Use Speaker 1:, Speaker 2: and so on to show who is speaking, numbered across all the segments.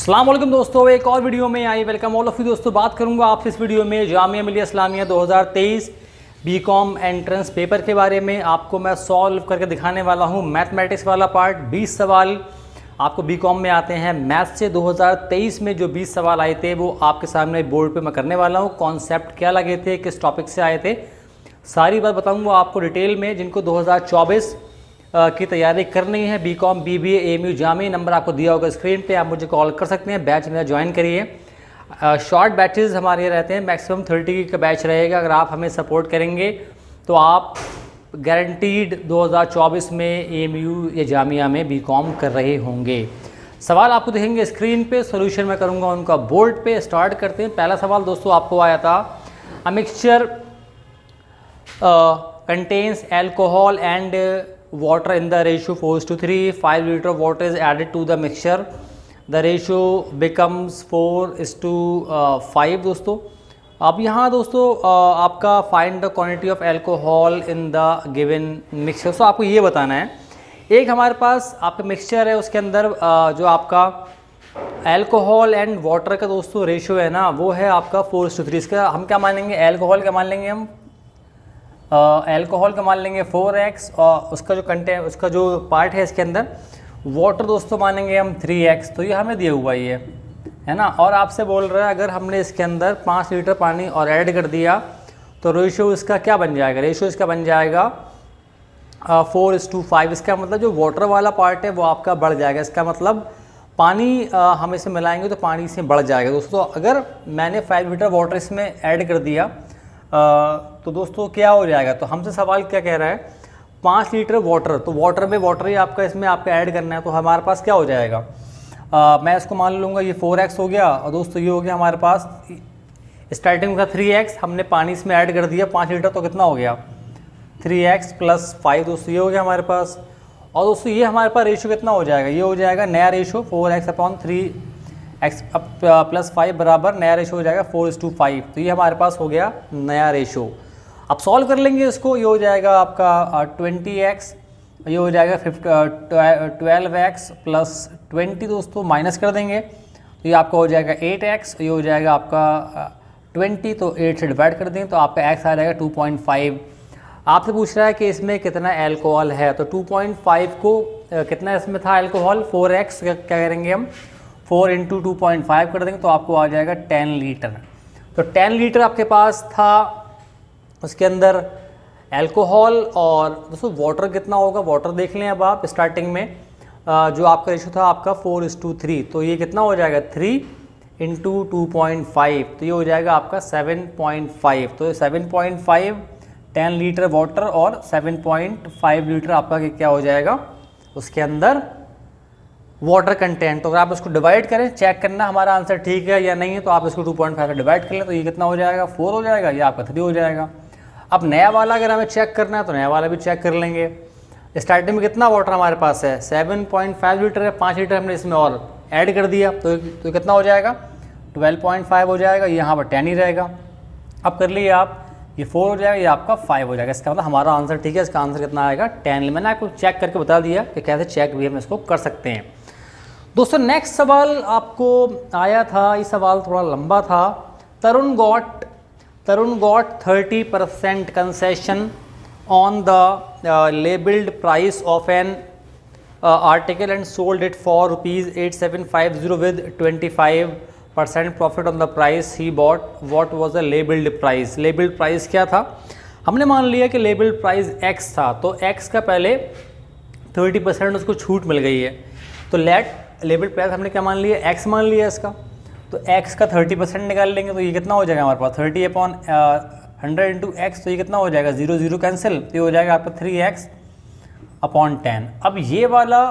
Speaker 1: अस्सलाम वालेकुम दोस्तों, एक और वीडियो में I welcome all of you दोस्तों। बात करूंगा आपसे इस वीडियो में Jamia Millia Islamia 2023 BCom entrance paper के बारे में। आपको मैं सॉल्व करके दिखाने वाला हूं मैथमेटिक्स वाला पार्ट। 20 सवाल आपको बीकॉम में आते हैं मैथ्स से। 2023 में जो 20 सवाल आए थे वो आपके सामने बोर्ड पे मैं करने वाला हूँ। कॉन्सेप्ट क्या लगे थे, किस टॉपिक से आए थे, सारी बात बताऊँगा आपको डिटेल में। जिनको 2024 की तैयारी करनी है BCom BBA AMU Jamia, number आपको दिया होगा स्क्रीन पे, आप मुझे कॉल कर सकते हैं। बैच मेरा ज्वाइन करिए। शॉर्ट बैचेस हमारे रहते हैं, मैक्सिमम 30 का बैच रहेगा। अगर आप हमें सपोर्ट करेंगे तो आप गारंटीड 2024 में एएमयू या जामिया में बीकॉम कर रहे होंगे। सवाल आपको दिखेंगे स्क्रीन पे, सोल्यूशन मैं करूँगा उनका बोर्ड पे। स्टार्ट करते हैं। पहला सवाल दोस्तों आपको आया था, a mixture contains alcohol and water in the ratio 4:3. 5 liter of water is added to the mixture. The ratio becomes 4:5 दोस्तों। अब यहाँ दोस्तों आपका find the quantity of alcohol in the given mixture. तो आपको ये बताना है, एक हमारे पास आपका मिक्सचर है, उसके अंदर जो आपका एल्कोहल एंड वाटर का दोस्तों रेशियो है ना, वो है आपका 4:3। इसका हम क्या मानेंगे, एल्कोहल का मान लेंगे हम एल्कोहल का मान लेंगे 4x, और उसका जो पार्ट है इसके अंदर वाटर दोस्तों मानेंगे हम 3x। तो ये हमें दिया हुआ ही है ना। और आपसे बोल रहा है अगर हमने इसके अंदर 5 लीटर पानी और ऐड कर दिया तो रेशियो इसका क्या बन जाएगा, रेशियो इसका बन जाएगा 4:5। इसका मतलब जो वाटर वाला पार्ट है वो आपका बढ़ जाएगा। इसका मतलब पानी हम इसे मिलाएंगे तो पानी से बढ़ जाएगा दोस्तों। अगर मैंने 5 लीटर वाटर इसमें ऐड कर दिया तो दोस्तों क्या हो जाएगा, तो हमसे सवाल क्या कह रहा है, 5 लीटर वाटर, तो वाटर में वाटर ही आपका इसमें आपका ऐड करना है। तो हमारे पास क्या हो जाएगा, मैं इसको मान लूँगा ये 4x हो गया, और दोस्तों ये हो गया हमारे पास स्टार्टिंग का 3x, हमने पानी इसमें ऐड कर दिया 5 लीटर, तो कितना हो गया 3x + 5 दोस्तों, ये हो गया हमारे पास। और दोस्तों ये हमारे पास रेशियो कितना हो जाएगा, ये हो जाएगा नया रेशियो 4x/3x + 5 बराबर नया रेशियो हो जाएगा 4:5। तो ये हमारे पास हो गया नया रेशियो। अब सॉल्व कर लेंगे इसको, ये हो जाएगा आपका 20x, ये हो जाएगा 12x + 20 दोस्तों, माइनस कर देंगे तो ये आपका हो जाएगा 8x, ये हो जाएगा आपका 20, तो 8 से डिवाइड कर देंगे तो आपका x आ जाएगा 2.5। आपसे पूछ रहा है कि इसमें कितना एल्कोहल है, तो 2.5 को कितना इसमें था एल्कोहल, 4x, क्या करेंगे हम 4 × 2.5 कर देंगे तो आपको आ जाएगा 10 लीटर। तो 10 लीटर आपके पास था, उसके अंदर एल्कोहल। और दोस्तों वाटर कितना होगा, वाटर देख लें अब आप। स्टार्टिंग में जो आपका रेशो था आपका 4:3, तो ये कितना हो जाएगा 3 × 2.5, तो ये हो जाएगा आपका 7.5। तो 7.5 10 लीटर वाटर और 7.5 लीटर आपका क्या हो जाएगा उसके अंदर वाटर कंटेंट। तो अगर आप इसको डिवाइड करें, चेक करना हमारा आंसर ठीक है या नहीं है, तो आप इसको 2.5 से डिवाइड कर लें तो ये कितना हो जाएगा 4 हो जाएगा, ये आपका 3 हो जाएगा। अब नया वाला अगर हमें चेक करना है तो नया वाला भी चेक कर लेंगे। स्टार्टिंग में कितना वाटर हमारे पास है 7.5 लीटर है, 5 लीटर हमने इसमें और ऐड कर दिया तो कितना हो जाएगा 12.5 हो जाएगा, यहाँ पर 10 ही रहेगा। अब कर लिए आप, ये 4 हो जाएगा, ये आपका 5 हो जाएगा। इसका मतलब हमारा आंसर ठीक है। इसका आंसर कितना आएगा 10। मैंने आपको चेक करके बता दिया कि कैसे चेक भी हम इसको कर सकते हैं दोस्तों। नेक्स्ट सवाल आपको आया था, ये सवाल थोड़ा लंबा था। Tarun got 30% concession on the labelled price of an article and sold it for ₹8750 with 25% profit on the price he bought. What was the labelled price. Labelled price क्या था, हमने मान लिया कि लेबल्ड प्राइस x था, तो x का पहले 30% उसको छूट मिल गई है। तो लेबल प्राइस हमने क्या मान लिया, x मान लिया इसका, तो x का 30% निकाल लेंगे तो ये कितना हो जाएगा हमारे पास 30/100 × x, तो ये कितना हो जाएगा 0 0 कैंसिल, तो ये हो जाएगा आपका 3x/10। अब ये वाला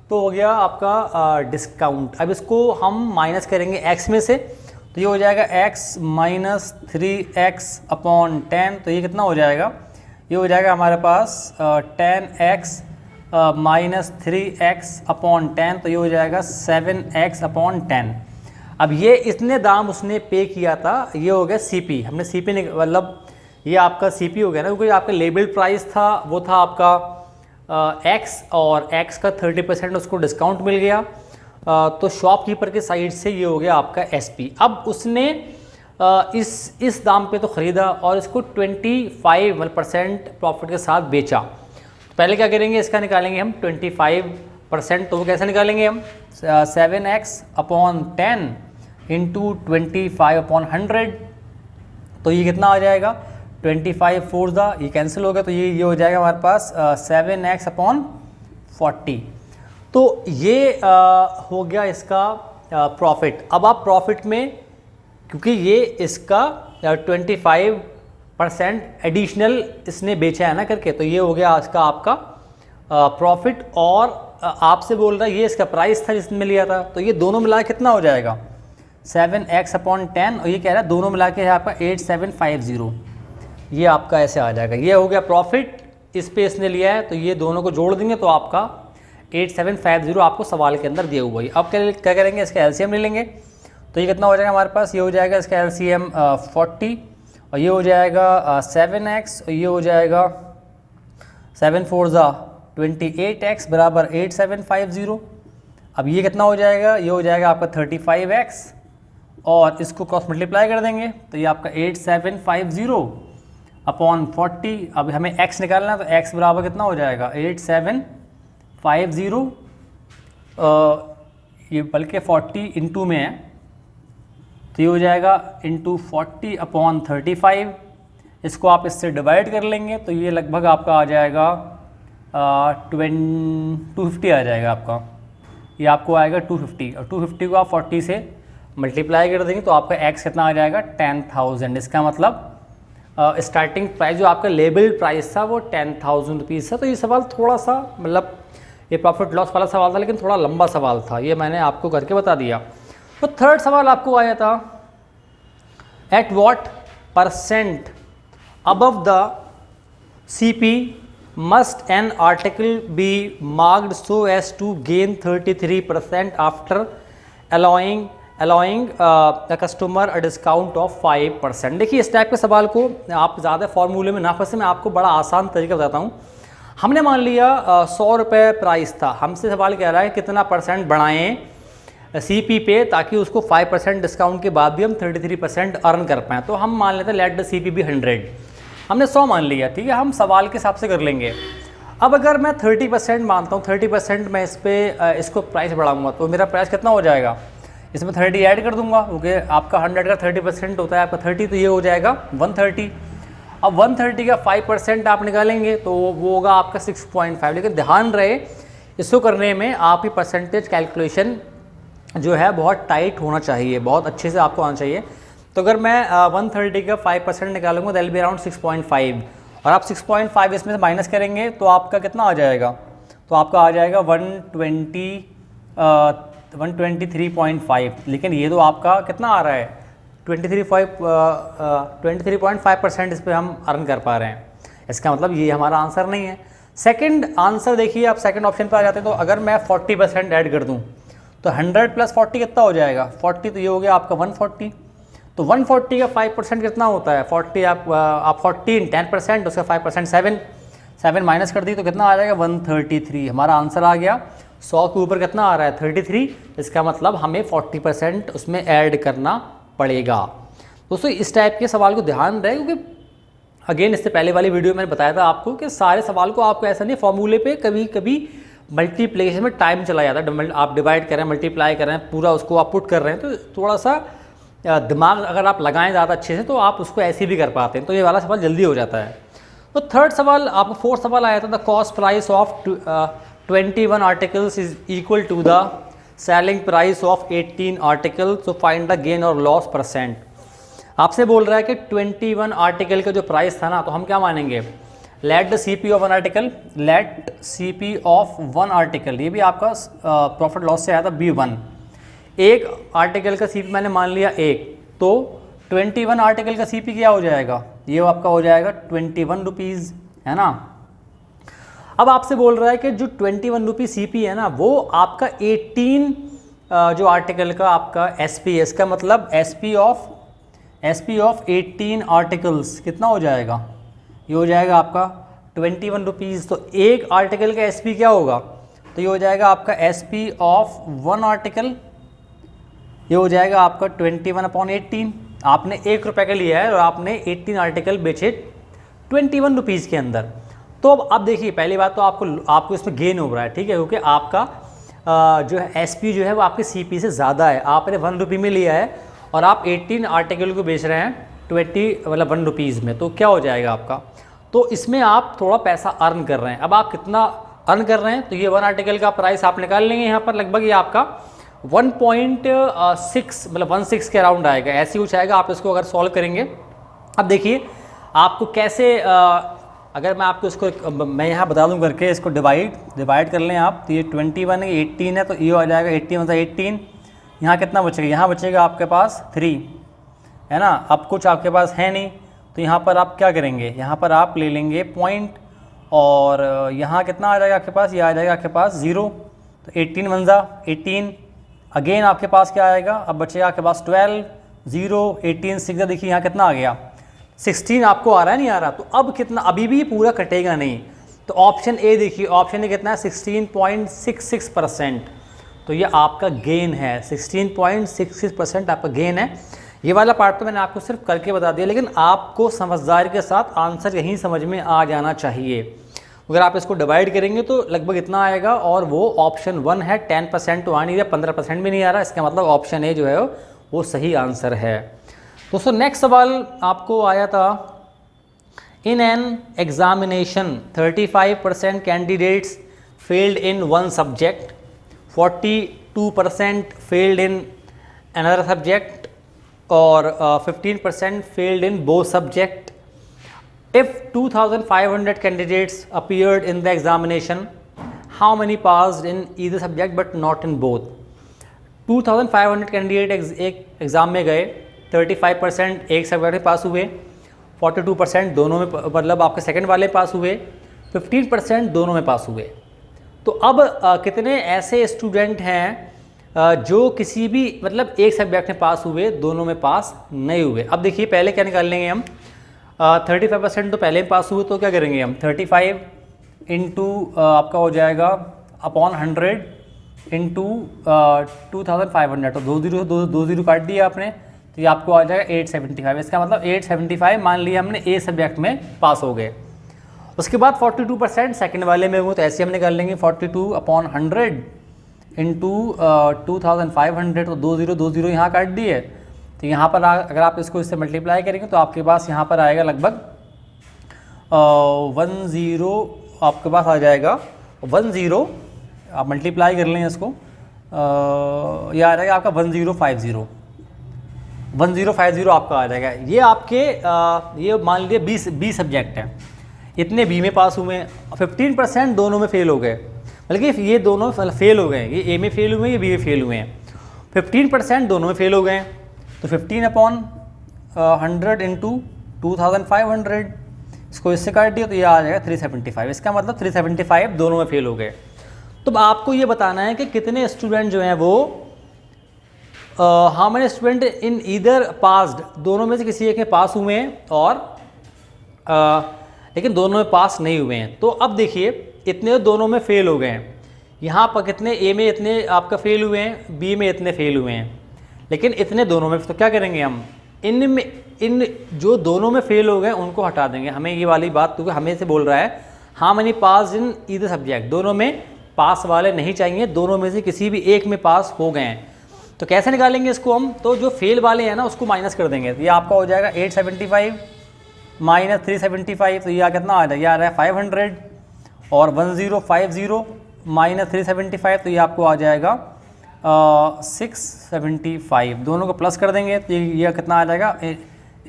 Speaker 1: तो हो गया आपका डिस्काउंट। अब इसको हम माइनस करेंगे x में से, तो ये हो जाएगा x - 3x/10, तो ये कितना हो जाएगा, ये हो जाएगा हमारे पास 10x - 3x/10, तो ये हो जाएगा 7x/10। अब ये इतने दाम उसने पे किया था, ये हो गया CP, हमने CP मतलब ये आपका CP हो गया ना, क्योंकि आपका लेबल प्राइस था वो था आपका x, और x का 30% उसको डिस्काउंट मिल गया। तो शॉपकीपर के साइड से ये हो गया आपका SP। अब उसने इस दाम पे तो ख़रीदा और इसको 25% प्रॉफिट के साथ बेचा। तो पहले क्या करेंगे, इसका निकालेंगे हम 25%। तो वो कैसे निकालेंगे हम, 7x/10 इंटू 25/100। तो ये कितना आ जाएगा, 25 4 ये कैंसिल हो गया, तो ये हो जाएगा हमारे पास 7x/40। तो ये हो गया इसका प्रॉफिट। अब आप प्रॉफिट में, क्योंकि ये इसका 25% एडिशनल इसने बेचा है ना करके, तो ये हो गया इसका आपका प्रॉफिट। और आपसे बोल रहा है ये इसका प्राइस था जिसमें लिया था, तो ये दोनों मिला कितना हो जाएगा 7x/10, और ये कह रहा है दोनों मिला के है आपका 8750। ये आपका ऐसे आ जाएगा, ये हो गया प्रॉफिट, इस पे इसने लिया है, तो ये दोनों को जोड़ देंगे तो आपका 8750 आपको सवाल के अंदर दिया हुआ है। अब क्या करेंगे, इसका एलसीएम ले लेंगे। तो ये कितना हो जाएगा हमारे पास, ये हो जाएगा इसका एलसीएम 40, और ये हो जाएगा 7x, और ये हो जाएगा 7 4 28x बराबर 8750। अब ये कितना हो जाएगा, ये हो जाएगा आपका 35x, और इसको क्रॉस मल्टीप्लाई कर देंगे तो ये आपका 8750/40। अब हमें x निकालना है, तो x बराबर कितना हो जाएगा 8750, ये बल्कि 40 इंटू में है, तो ये हो जाएगा इंटू 40/35। इसको आप इससे डिवाइड कर लेंगे तो ये लगभग आपका आ जाएगा 250 आ जाएगा आपका, ये आपको आएगा 250, और 250 को आप 40 से मल्टीप्लाई कर देंगे तो आपका x कितना आ जाएगा 10,000। इसका मतलब स्टार्टिंग प्राइस जो आपका लेबल प्राइस था वो 10,000 रुपीज़ था। तो ये सवाल थोड़ा सा मतलब ये प्रॉफिट लॉस वाला सवाल था, लेकिन थोड़ा लंबा सवाल था, ये मैंने आपको करके बता दिया। तो थर्ड सवाल आपको आया था, at what % above the CP must an article be marked so as to gain 33% after allowing a customer a discount of 5%। देखिए इस टाइप के सवाल को आप ज़्यादा फॉर्मूले में ना फंसे, मैं आपको बड़ा आसान तरीका बताता हूँ। हमने मान लिया 100 रुपये प्राइस था, हमसे सवाल कह रहा है कितना % बढ़ाएं CP पे ताकि उसको 5% डिस्काउंट के बाद भी हम 33% अर्न कर पाएँ। तो हम मान लेते हैं लेट द CP भी 100, हमने 100 मान लिया, ठीक है, हम सवाल के हिसाब से कर लेंगे। अब अगर मैं 30% मानता हूँ, 30% मैं इस पर इसको प्राइस बढ़ाऊँगा तो मेरा प्राइस कितना हो जाएगा, इसमें 30 ऐड कर दूंगा, क्योंकि आपका 100 का 30% होता है आपका 30, तो ये हो जाएगा 130। अब 130 का 5% आप निकालेंगे तो वो होगा आपका 6.5। लेकिन ध्यान रहे इसको करने में आप ही परसेंटेज कैलकुलेशन जो है बहुत टाइट होना चाहिए, बहुत अच्छे से आपको आना चाहिए। तो अगर मैं 130 का 5% निकालूंगा दैट विल बी अराउंड 6.5, और आप 6.5 इसमें से माइनस करेंगे तो आपका कितना आ जाएगा, तो आपका आ जाएगा 123.5। लेकिन ये तो आपका कितना आ रहा है 23.5% इस पर हम अर्न कर पा रहे हैं, इसका मतलब ये हमारा आंसर नहीं है। सेकंड आंसर देखिए, आप सेकंड ऑप्शन पर आ जाते हैं। तो अगर मैं 40% ऐड कर दूं तो 100 + 40 कितना हो जाएगा 40, तो ये हो गया आपका 140। तो 140 का 5% कितना होता है 40, आप 40 10%, उसका 5% 7 माइनस कर दी तो कितना आ जाएगा 133। हमारा आंसर आ गया। 100 के ऊपर कितना आ रहा है 33, इसका मतलब हमें 40% उसमें ऐड करना पड़ेगा। दोस्तों इस टाइप के सवाल को ध्यान रहे, क्योंकि अगेन इससे पहले वाली वीडियो में बताया था आपको कि सारे सवाल को आपको ऐसा नहीं फॉर्मूले पे कभी कभी मल्टीप्लिकेशन में टाइम चला जाता है। आप डिवाइड कर रहे हैं, मल्टीप्लाई कर रहे हैं, पूरा उसको आप पुट कर रहे हैं, तो थोड़ा सा दिमाग अगर आप लगाएं ज़्यादा अच्छे से तो आप उसको ऐसे भी कर पाते हैं, तो ये वाला सवाल जल्दी हो जाता है। तो थर्ड सवाल आपको फोर्थ सवाल आया था, the cost price of 21 articles is equal to the selling price of 18 article, so find the gain और लॉस %। आपसे बोल रहा है कि 21 आर्टिकल का जो प्राइस था ना, तो हम क्या मानेंगे, let the CP of 1 article, let CP of 1 article, ये भी आपका प्रॉफिट लॉस से आया था B1। एक आर्टिकल का CP मैंने मान लिया 1, तो 21 आर्टिकल का CP क्या हो जाएगा, ये आपका हो जाएगा 21 रुपीज़, है ना। अब आपसे बोल रहा है कि जो 21 रुपी CP है ना, वो आपका 18 जो आर्टिकल का आपका SP, इसका मतलब SP ऑफ 18 आर्टिकल्स कितना हो जाएगा, ये हो जाएगा आपका 21 रुपीज़। तो एक आर्टिकल का SP क्या होगा तो ये हो जाएगा आपका SP ऑफ 1 आर्टिकल, ये हो जाएगा आपका 21/18। आपने 1 रुपये का लिया है और आपने 18 आर्टिकल बेचे 21 रुपीज़ के अंदर। तो अब देखिए, पहली बात तो आपको इसमें गेन हो रहा है, ठीक है, क्योंकि आपका जो है SP जो है वो आपके CP से ज़्यादा है। आपने 1 रुपये में लिया है और आप 18 आर्टिकल को बेच रहे हैं 1 रुपीज़ में, तो क्या हो जाएगा आपका, तो इसमें आप थोड़ा पैसा अर्न कर रहे हैं। अब आप कितना अर्न कर रहे हैं, तो ये 1 आर्टिकल का प्राइस आप निकाल लेंगे यहाँ पर, लगभग ये आपका 1.6 मतलब 16 के अराउंड आएगा, ऐसे कुछ आएगा। आप इसको अगर सॉल्व करेंगे, अब देखिए आपको कैसे अगर मैं आपको इसको मैं यहाँ बता दूँ करके, इसको डिवाइड कर लें आप, तो ये 21 है, 18 है, तो ये आ जाएगा 18 मतलब 18। यहाँ कितना बचेगा, यहाँ बचेगा आपके पास 3, है ना। अब कुछ आपके पास है नहीं, तो यहाँ पर आप क्या करेंगे, यहाँ पर आप ले लेंगे पॉइंट, और यहाँ कितना आ जाएगा आपके पास, ये आ जाएगा आपके पास 0, तो 18 1 18। अगेन आपके पास क्या आएगा, अब बचेगा आपके पास 12 0 18 6। देखिए यहाँ कितना आ गया, 16 आपको आ रहा है, नहीं आ रहा, तो अब कितना, अभी भी पूरा कटेगा नहीं। तो ऑप्शन ए देखिए, ऑप्शन ए कितना है 16.66%, तो ये आपका गेन है, 16.66% आपका गेन है। ये वाला पार्ट तो मैंने आपको सिर्फ करके बता दिया, लेकिन आपको समझदारी के साथ आंसर यहीं समझ में आ जाना चाहिए। अगर आप इसको डिवाइड करेंगे तो लगभग इतना आएगा, और वो ऑप्शन 1 है। 10% तो आ नहीं रहा, 15% भी नहीं आ रहा, इसका मतलब ऑप्शन ए जो है वो सही आंसर है। दोस्तों नेक्स्ट सवाल आपको आया था, in an examination 35% candidates failed in 1 subject, 42% failed in another subject, और 15% failed in both subject. If 2,500 candidates appeared in the examination, how many passed in either subject but not in both? 2,500 candidate एक exam में गए, 35% एक subject में पास हुए, 42% दोनों में, मतलब आपके सेकंड वाले पास हुए, 15% दोनों में पास हुए। तो अब कितने ऐसे स्टूडेंट हैं जो किसी भी मतलब एक सब्जेक्ट में पास हुए, दोनों में पास नहीं हुए। अब देखिए पहले क्या निकाल लेंगे हम, 35% तो पहले पास हुए, तो क्या करेंगे हम 35 इंटू आपका हो जाएगा अपॉन 100 इंटू 2,500, तो 2 0 काट दिया आपने, तो ये आपको आ जाएगा 875। इसका मतलब 875 मान लिया हमने ए सब्जेक्ट में पास हो गए। उसके बाद 42% सेकेंड वाले में हुए, तो ऐसे हम निकाल लेंगे 42 अपॉन 100 इंटू 2,500, तो 2 0 यहाँ काट दिए, तो यहाँ पर अगर आप इसको इससे मल्टीप्लाई करेंगे तो आपके पास यहाँ पर आएगा लगभग 10 आपके पास आ जाएगा 10, आप मल्टीप्लाई कर लें इसको, यह आ जाएगा आपका 1050 आपका आ जाएगा। ये आपके ये मान लीजिए 20 सब्जेक्ट हैं, इतने बी में पास हुए, 15% दोनों में फेल हो गए, बल्कि ये दोनों फेल हो गए, ये ए में फेल हुए, ये बी में फेल हुए हैं, 15% दोनों में फेल हो गए, तो 15 अपॉन 100 इंटू 2,500, इसको इससे काट दिया तो ये आ जाएगा 375। इसका मतलब 375 दोनों में फेल हो गए। तो आपको ये बताना है कि कितने स्टूडेंट जो हैं वो how many student in either passed, दोनों में से किसी एक में पास हुए हैं और लेकिन दोनों में पास नहीं हुए हैं। तो अब देखिए इतने दोनों में फेल हो गए हैं, यहाँ पर कितने ए में इतने आपका फेल हुए हैं, बी में इतने फेल हुए हैं, लेकिन इतने दोनों में, तो क्या करेंगे हम इन जो दोनों में फेल हो गए उनको हटा देंगे। हमें ये वाली बात, क्योंकि हमें से बोल रहा है how many pass in either subject, दोनों में पास वाले नहीं चाहिए, दोनों में से किसी भी एक में पास हो गए हैं। तो कैसे निकालेंगे इसको हम, तो जो फेल वाले हैं ना उसको माइनस कर देंगे, तो ये आपका हो जाएगा 875 माइनस 375, तो ये कितना आ जाएगा, आ रहा है 500, और 1050 माइनस 375, तो ये आपको आ जाएगा 675, दोनों को प्लस कर देंगे तो ये कितना आ जाएगा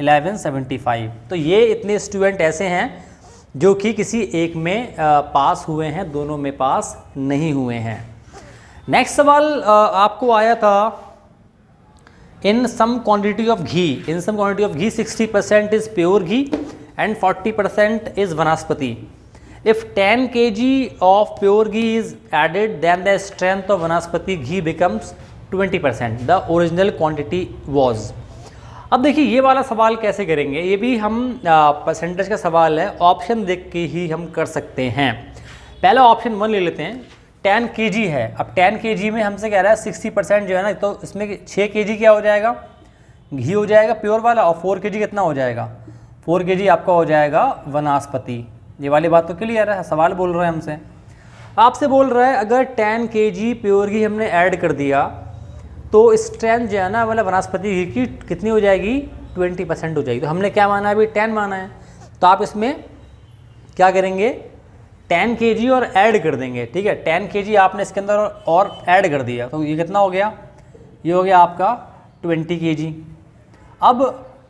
Speaker 1: 1175। तो ये इतने स्टूडेंट ऐसे हैं जो कि किसी एक में पास हुए हैं, दोनों में पास नहीं हुए हैं। नेक्स्ट सवाल आपको आया था, in some quantity of ghee 60% is pure ghee and 40% is vanaspati. If 10 kg of pure ghee is added, then the strength of vanaspati ghee becomes 20%. The original quantity was. अब देखिए ये वाला सवाल कैसे करेंगे, ये भी हम परसेंटेज का सवाल है, ऑप्शन देख के ही हम कर सकते हैं। पहला ऑप्शन 1 ले लेते हैं, 10 kg है। अब 10 kg में हमसे कह रहा है 60% जो है ना, तो इसमें 6 kg क्या हो जाएगा, घी हो जाएगा प्योर वाला, और 4 kg कितना हो जाएगा, 4 kg आपका हो जाएगा वनस्पति। ये वाली बात तो क्लियर है, सवाल बोल रहे हैं हमसे, आपसे बोल रहा है अगर 10 kg प्योर घी हमने ऐड कर दिया तो स्ट्रेंथ जो है ना मतलब वनस्पति घी की कितनी हो जाएगी, 20% हो जाएगी। तो हमने क्या माना है अभी, 10 माना है, तो आप इसमें क्या करेंगे, 10 kg और ऐड कर देंगे, ठीक है। 10 kg आपने इसके अंदर और ऐड कर दिया, तो ये कितना हो गया, ये हो गया आपका 20 kg। अब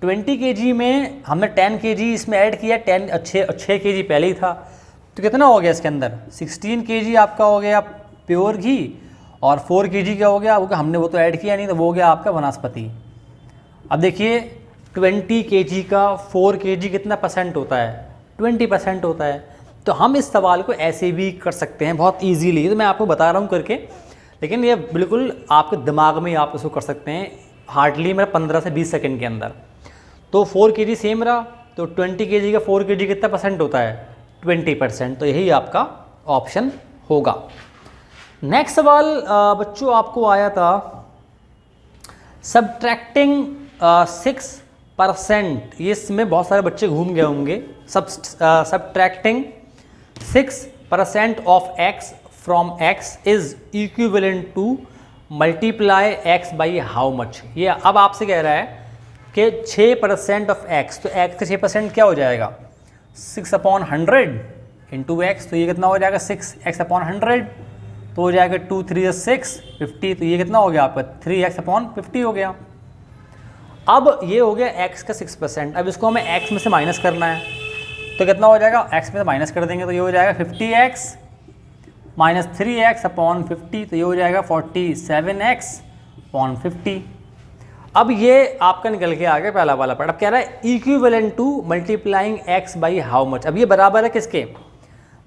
Speaker 1: 20 kg में हमने 10 kg इसमें ऐड किया, 6 kg पहले ही था, तो कितना हो गया इसके अंदर, 16 kg आपका हो गया प्योर घी, और 4 kg क्या हो गया, वो हमने वो तो ऐड किया नहीं, तो वो हो गया आपका वनस्पति। अब देखिए 20 kg का 4 kg कितना परसेंट होता है, 20% होता है। तो हम इस सवाल को ऐसे भी कर सकते हैं बहुत ईजीली, तो मैं आपको बता रहा हूँ करके, लेकिन ये बिल्कुल आपके दिमाग में आप इसको कर सकते हैं हार्डली मेरा 15 से 20 सेकंड के अंदर। तो 4 kg सेम रहा, तो 20 kg का 4 kg कितना परसेंट होता है, 20%, तो यही आपका ऑप्शन होगा। नेक्स्ट सवाल बच्चों आपको आया था, सब्ट्रैक्टिंग 6%, ये इसमें बहुत सारे बच्चे घूम गए होंगे। Subtracting 6% of x from x is equivalent to multiply x by how much. ये अब आपसे कह रहा है कि 6% ऑफ x, तो x का 6% क्या हो जाएगा, 6/100 इंटू x, तो ये कितना हो जाएगा 6x/100, तो हो जाएगा 2 3 6 50, तो ये कितना हो गया आपका 3x/50 हो गया। अब ये हो गया x का 6%, अब इसको हमें x में से माइनस करना है, तो कितना हो जाएगा, x में से माइनस कर देंगे तो ये हो जाएगा 50x माइनस 3x/50, तो ये हो जाएगा 47x/50। अब ये आपका निकल के आ गया पहला वाला पार्ट। अब कह रहा है equivalent to multiplying x by how much. अब ये बराबर है किसके,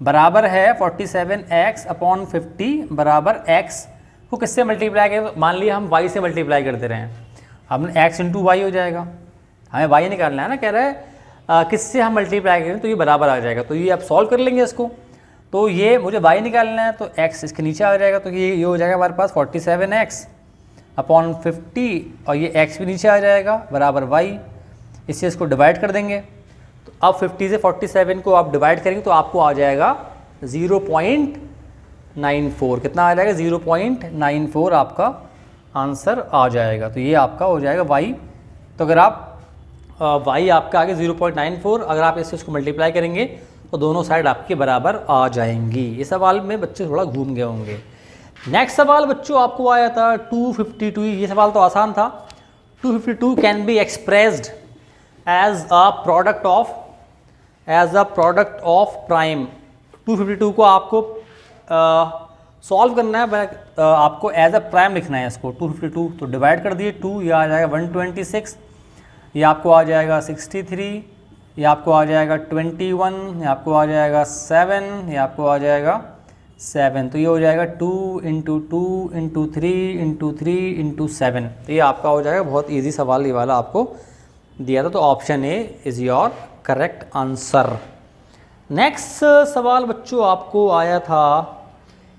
Speaker 1: बराबर है 47x/50 बराबर x को किससे मल्टीप्लाई करें, मान लिया हम y से मल्टीप्लाई करते रहे हैं, हमने x इंटू वाई हो जाएगा, हमें y निकालना है ना, कह रहा है किससे हम मल्टीप्लाई करें तो ये बराबर आ जाएगा। तो ये आप सॉल्व कर लेंगे इसको, तो ये मुझे y निकालना है, तो x इसके नीचे आ जाएगा, तो ये हो जाएगा हमारे पास 47x/50, और ये x भी नीचे आ जाएगा बराबर y, इससे इसको डिवाइड कर देंगे। तो अब 50 से 47 को आप डिवाइड करेंगे तो आपको आ जाएगा 0.94, कितना आ जाएगा 0.94 आपका आंसर आ जाएगा। तो ये आपका हो जाएगा y, तो अगर आप y आपका आगे 0.94, अगर आप इसको मल्टीप्लाई करेंगे तो दोनों साइड आपके बराबर आ जाएंगी। ये सवाल में बच्चे थोड़ा घूम गए होंगे। नेक्स्ट सवाल बच्चों आपको आया था 252, ये सवाल तो आसान था। 252 can be expressed as a product of prime. 252 को आपको सॉल्व करना है, आपको एज अ प्राइम लिखना है इसको। 252 तो डिवाइड कर दिए, 2 ये आ जाएगा 126, ये आपको आ जाएगा 63, ये आपको आ जाएगा 21, ये आपको आ जाएगा 7, ये आपको आ जाएगा 7, तो ये हो जाएगा 2 इंटू 2 इंटू 3 इंटू 3 इंटू 7, तो ये आपका हो जाएगा। बहुत इजी सवाल ये वाला आपको दिया था, तो option A is your correct answer. Next सवाल बच्चों आपको आया था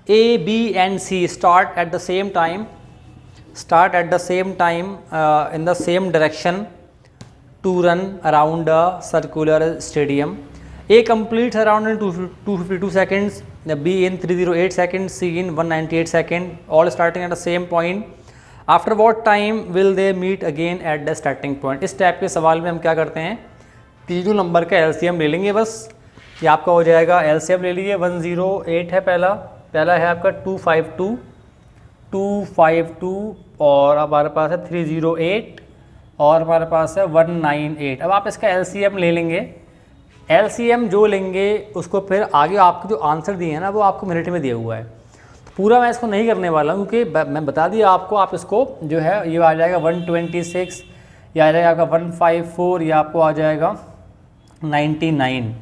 Speaker 1: A, B and C start at the same time in the same direction to run around a circular stadium. A completes around in 252 seconds, B in 308 seconds, C in 198 seconds, all starting at the same point. After what time will they meet again at the starting point? इस type के सवाल में हम क्या करते हैं, तीनों number का एलसीएम ले लेंगे बस। ये आपका हो जाएगा, एलसीएम ले लीजिए, 108 है पहला है आपका 252 और हमारे पास है 308 और हमारे पास है 198। अब आप इसका एलसीएम ले लेंगे, एलसीएम जो लेंगे उसको फिर आगे आपको जो आंसर दिए हैं ना वो आपको मिनट में दिया हुआ है। तो पूरा मैं इसको नहीं करने वाला हूँ क्योंकि मैं बता दिया आपको, आप इसको जो है ये आ जाएगा 126, ये आ जाएगा आपका 154, ये आपको आ जाएगा 99।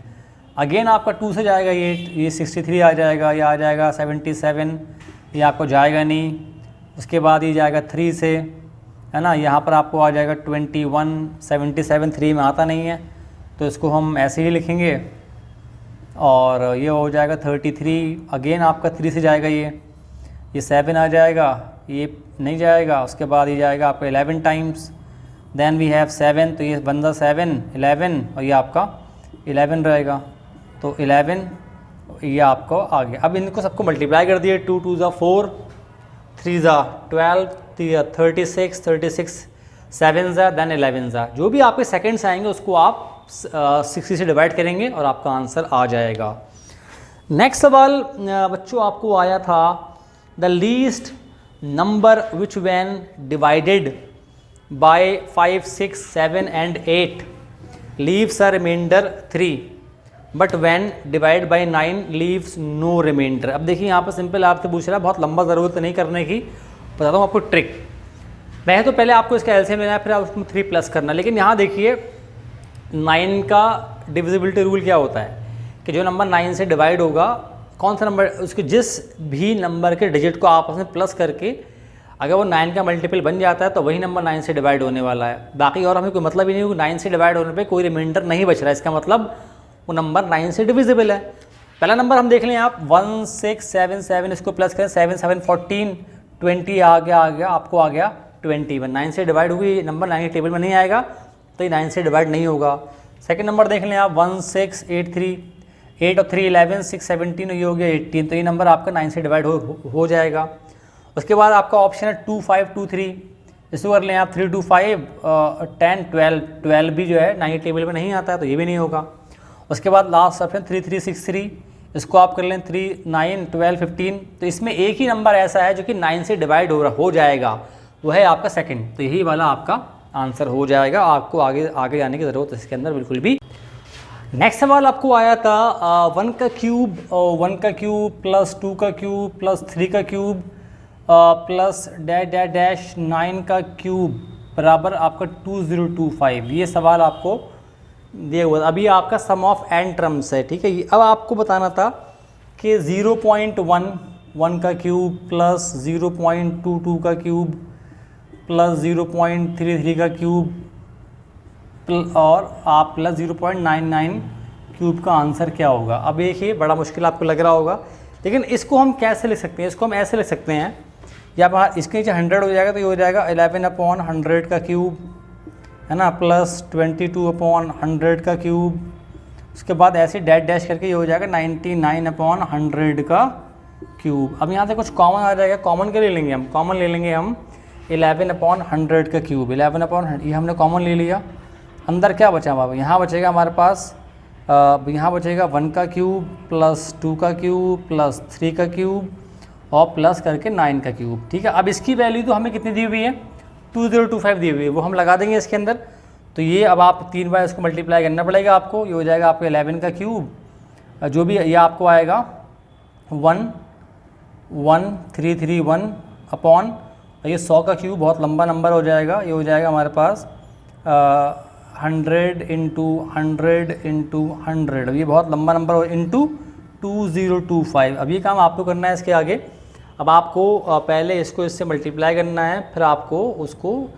Speaker 1: अगेन आपका 2 से जाएगा ये 63 आ जाएगा, ये आ जाएगा 77, ये आपको जाएगा नहीं। उसके बाद ये जाएगा 3 से, है ना, यहाँ पर आपको आ जाएगा 21, 77 3 में आता नहीं है, तो इसको हम ऐसे ही लिखेंगे और ये हो जाएगा 33, अगेन आपका 3 से जाएगा, ये 7 आ जाएगा, ये नहीं जाएगा। उसके बाद ये जाएगा आपका 11 टाइम्स, देन वी हैव 7, तो ये बंदा 7 11 और ये आपका 11 रहेगा, तो 11 ये आपको आ गया। अब इनको सबको मल्टीप्लाई कर दिए, 2 2 ज़ा 4, 3 ज़ा 12, 36, 7 ज़ा देन 11 ज़ा, जो भी आपके सेकंड्स आएंगे उसको आप 60 से डिवाइड करेंगे और आपका आंसर आ जाएगा। नेक्स्ट सवाल बच्चों आपको आया था, the least number which when divided by 5 6 7 and 8 leaves a remainder 3 but when divide by 9 leaves no remainder. अब देखिए यहाँ पर सिंपल आपसे पूछ रहा है, बहुत लंबा ज़रूरत नहीं करने की, बताता हूँ आपको ट्रिक। मैं तो पहले आपको इसका एलसीएम लेना है, फिर आप उसमें 3 प्लस करना। लेकिन यहाँ देखिए 9 का डिविजिबिलिटी रूल क्या होता है कि जो नंबर 9 से डिवाइड होगा, कौन सा नंबर, उसके जिस भी नंबर के डिजिट को आपस में प्लस करके अगर वो 9 का मल्टीपल बन जाता है तो वही नंबर 9 से डिवाइड होने वाला है। बाकी और हमें कोई मतलब ही नहीं, क्योंकि 9 से डिवाइड होने पे कोई रिमाइंडर नहीं बच रहा है, इसका मतलब वो नंबर 9 से डिविजिबल है। पहला नंबर हम देख लें आप, 1 6 7 7, इसको प्लस करें, 7 7 14, 20 आ गया आपको आ गया 21। 9 से डिवाइड हुई, नंबर 9 के टेबल में नहीं आएगा तो ये 9 से डिवाइड नहीं होगा। सेकंड नंबर देख लें आप, 1 6 8 3, 8 और 3 11, 6 17, ये हो गया 18, तो ये नंबर आपका 9 से डिवाइड हो जाएगा। उसके बाद आपका ऑप्शन है 2 5 2 3, इसको कर लें आप 3 2 5 10 12, 12 भी जो है 9 टेबल में नहीं आता है तो ये भी नहीं होगा। उसके बाद लास्ट ऑप्शन 3 3 6 3, इसको आप कर लें 3 9 12 15, तो इसमें एक ही नंबर ऐसा है जो कि 9 से डिवाइड हो जाएगा, वो है आपका सेकंड, तो यही वाला आपका आंसर हो जाएगा। आपको आगे जाने की ज़रूरत इसके अंदर बिल्कुल भी। नेक्स्ट सवाल आपको आया था 1 का क्यूब, 1 का क्यूब प्लस 2 का क्यूब प्लस 3 का cube plus dash dash dash 9 का क्यूब बराबर आपका 2025। ये सवाल आपको दिया हुआ था। अभी आपका सम ऑफ एन टर्म्स है, ठीक है। अब आपको बताना था कि 0.1 1 का क्यूब प्लस 0.22 का क्यूब प्लस 0.33 का क्यूब और आप प्लस 0.99 क्यूब का आंसर क्या होगा। अब देखिए बड़ा मुश्किल आपको लग रहा होगा, लेकिन इसको हम कैसे लिख सकते हैं, इसको हम ऐसे लिख सकते हैं, या आप इसके नीचे 100 हो जाएगा तो ये हो जाएगा 11/100 का क्यूब, है ना, प्लस 22/100 का क्यूब। उसके बाद ऐसे डैश डैश करके ये हो जाएगा 99/100 का क्यूब। अब यहाँ से कुछ कॉमन आ जाएगा, कॉमन क्या ले लेंगे हम, कॉमन ले लेंगे हम 11/100 का क्यूब, 11/100 ये हमने कॉमन ले लिया। अंदर क्या बचा बाबा, यहाँ बचेगा हमारे पास, यहाँ बचेगा 1 का क्यूब प्लस 2 का क्यूब प्लस 3 का क्यूब और प्लस करके 9 का क्यूब, ठीक है। अब इसकी वैल्यू तो हमें कितनी दी हुई है, 2025 दी हुई है, वो हम लगा देंगे इसके अंदर। तो ये अब आप 3 बार इसको मल्टीप्लाई करना पड़ेगा आपको, ये हो जाएगा आपका 11 का क्यूब, जो भी ये आपको आएगा 11331 अपॉन, ये 100 का क्यूब बहुत लंबा नंबर हो जाएगा, ये हो जाएगा हमारे पास 100 इंटू 100, ये बहुत लंबा नंबर हो, इंटू 2025। अब ये काम आपको करना है इसके आगे। अब आपको पहले इसको इससे मल्टीप्लाई करना है, फिर आपको उसको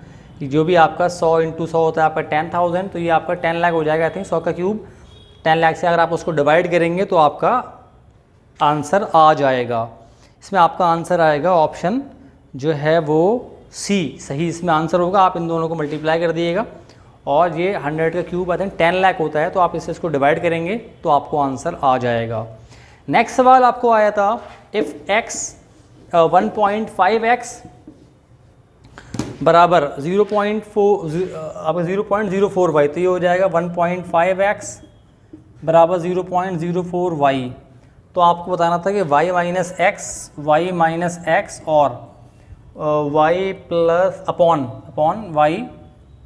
Speaker 1: जो भी आपका 100 इंटू 100 होता है आपका 10,000, तो ये आपका 10 लाख हो जाएगा आई थिंक। 100 का क्यूब 10 लाख से अगर आप उसको डिवाइड करेंगे तो आपका आंसर आ जाएगा। इसमें आपका आंसर आएगा ऑप्शन जो है वो सी, सही इसमें आंसर होगा। आप इन दोनों को मल्टीप्लाई कर दिएगा और ये 100 का क्यूब आई थिंक 10 लाख होता है, तो आप इसको डिवाइड करेंगे तो आपको आंसर आ जाएगा। नेक्स्ट सवाल आपको आया था, इफ़ x 1.5x बराबर 0.045, तो ये हो जाएगा 1.5x बराबर 0.04y। तो आपको बताना था कि y माइनस x और y plus upon y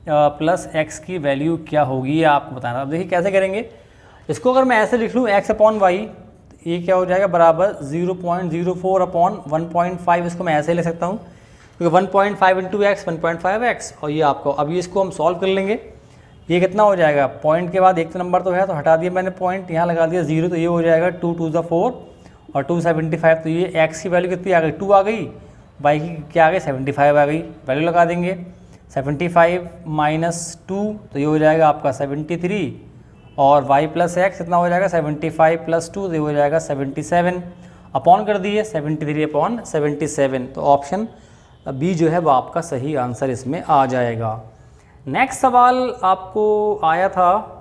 Speaker 1: plus x की वैल्यू क्या होगी, ये आपको बताना। अब देखिए कैसे करेंगे इसको, अगर मैं ऐसे लिख लूँ x अपॉन y, ये क्या हो जाएगा बराबर 0.04 अपॉन 1.5, इसको मैं ऐसे ले सकता हूँ क्योंकि 1.5 इंटू एक्स 1.5x, और ये आपको अभी इसको हम सॉल्व कर लेंगे। ये कितना हो जाएगा, पॉइंट के बाद एक तो नंबर तो है तो हटा दिया मैंने पॉइंट, यहाँ लगा दिया 0, तो ये हो जाएगा 2 2 4 और 275, तो ये x की वैल्यू कितनी आ गई 2 आ गई, y की क्या आ गई 75 आ गई। वैल्यू लगा देंगे 75 माइनस 2, तो ये हो जाएगा आपका 73 और y प्लस एक्स कितना हो जाएगा 75 प्लस 2 ये हो जाएगा 77 अपॉन कर दिए 73 अपॉन 77। तो ऑप्शन बी जो है वो आपका सही आंसर इसमें आ जाएगा। नेक्स्ट सवाल आपको आया था